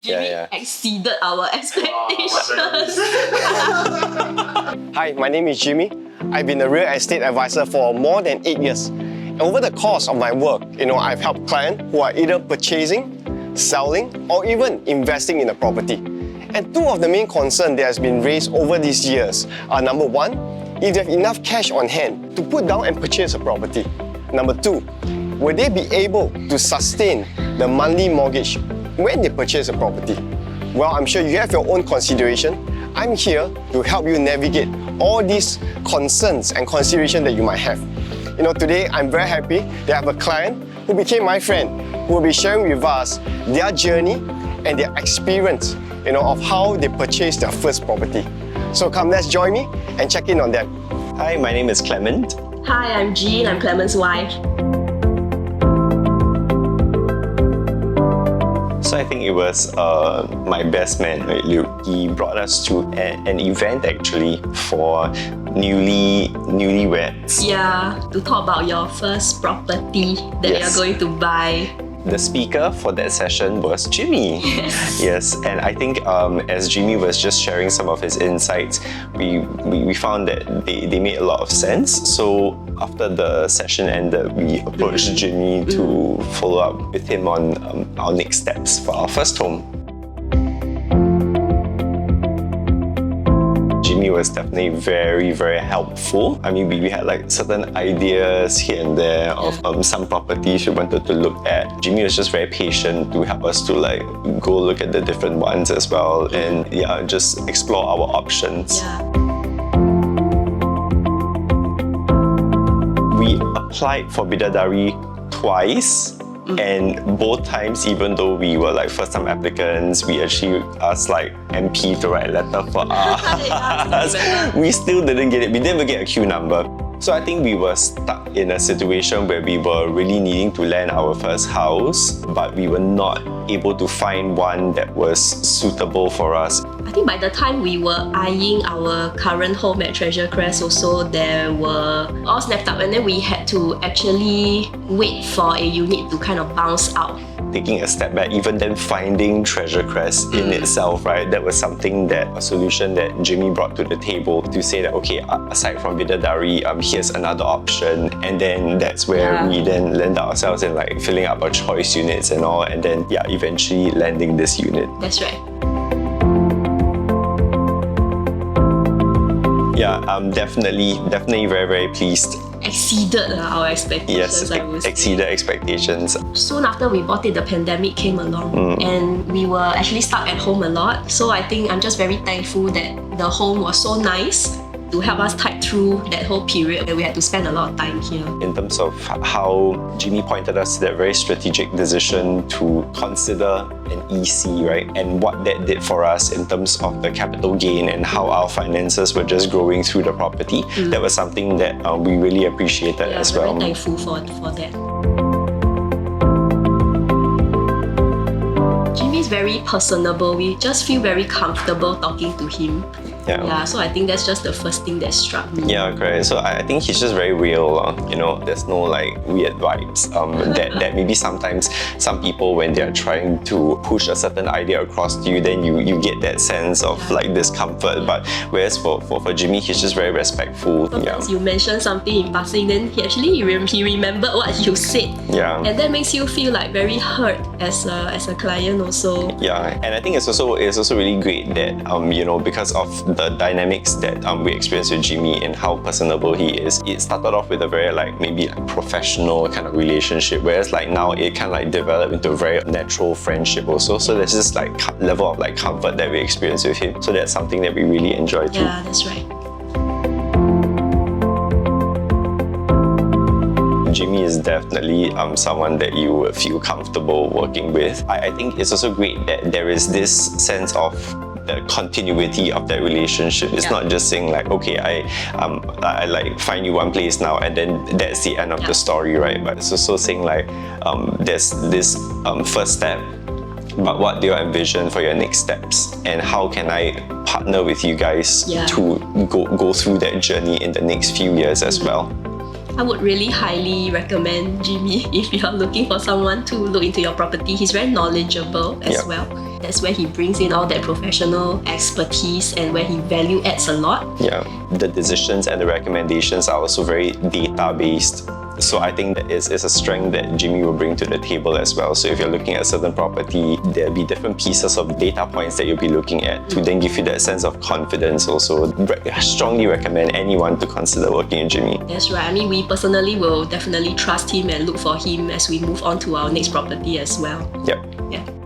Jimmy exceeded our expectations. Hi, my name is Jimmy. I've been a real estate advisor for more than 8 years. Over the course of my work, I've helped clients who are either purchasing, selling, or even investing in a property. And two of the main concerns that has been raised over these years are: number one, if they have enough cash on hand to put down and purchase a property. Number two, will they be able to sustain the monthly mortgage when they purchase a property? Well, I'm sure you have your own consideration. I'm here to help you navigate all these concerns and considerations that you might have. Today I'm very happy that I have a client who became my friend, who will be sharing with us their journey and their experience, of how they purchased their first property. So come, let's join me and check in on them. Hi, my name is Clement. Hi, I'm Jean. I'm Clement's wife. So I think it was my best man, right, Luke. He brought us to an event actually for newlyweds. Yeah, to talk about your first property that you're going to buy. The speaker for that session was Jimmy. Yes, and I think as Jimmy was just sharing some of his insights, we found that they made a lot of sense. So after the session ended, we approached Jimmy to follow up with him on our next steps for our first home. Jimmy was definitely very, very helpful. I mean, we had like certain ideas here and there of some properties we wanted to look at. Jimmy was just very patient to help us to like go look at the different ones as well, and just explore our options. We applied for Bidadari twice. And both times, even though we were like first-time applicants, we actually asked like MP to write a letter for us. We still didn't get it. We didn't even get a queue number. So I think we were stuck in a situation where we were really needing to land our first house, but we were not able to find one that was suitable for us. I think by the time we were eyeing our current home at Treasure Crest also, there were all snapped up, and then we had to actually wait for a unit to kind of bounce out. Taking a step back, even then finding Treasure Crest in itself, right? That was a solution that Jimmy brought to the table to say that, okay, aside from Bidadari, here's another option. And then that's where we then land ourselves in like filling up our choice units and all, and then eventually landing this unit. That's right. Definitely very, very pleased. Exceeded our expectations, I would say. Exceeded expectations. Soon after we bought it, the pandemic came along, and we were actually stuck at home a lot. So I think I'm just very thankful that the home was so nice to help us tide through that whole period that we had to spend a lot of time here. In terms of how Jimmy pointed us to that very strategic decision to consider an EC, right? And what that did for us in terms of the capital gain and how our finances were just growing through the property. That was something that we really appreciated as well. Very thankful for that. Jimmy's very personable. We just feel very comfortable talking to him. So I think that's just the first thing that struck me. Yeah, correct. So I think he's just very real. There's no like weird vibes that maybe sometimes some people, when they're trying to push a certain idea across to you, then you get that sense of like discomfort. But whereas for Jimmy, he's just very respectful. Sometimes you mention something in passing, then he remembered what you said. And that makes you feel like very hurt as a client also. And I think it's also really great that because of the dynamics that we experienced with Jimmy and how personable he is, it started off with a very maybe professional kind of relationship, whereas now it kind of developed into a very natural friendship also. So there's this level of comfort that we experience with him. So that's something that we really enjoy too. Yeah, that's right. Jimmy is definitely someone that you would feel comfortable working with. I think it's also great that there is this sense of the continuity of that relationship. It's not just saying okay, I find you one place now and then that's the end of the story, right? But it's also saying there's this first step, but what do you envision for your next steps, and how can I partner with you guys to go through that journey in the next few years as well. I would really highly recommend Jimmy if you are looking for someone to look into your property. He's very knowledgeable as well. That's where he brings in all that professional expertise and where he value adds a lot. Yeah, the decisions and the recommendations are also very data-based. So I think that is a strength that Jimmy will bring to the table as well. So if you're looking at a certain property, there'll be different pieces of data points that you'll be looking at to then give you that sense of confidence also. I strongly recommend anyone to consider working in Jimmy. That's right. I mean, we personally will definitely trust him and look for him as we move on to our next property as well. Yep. Yeah.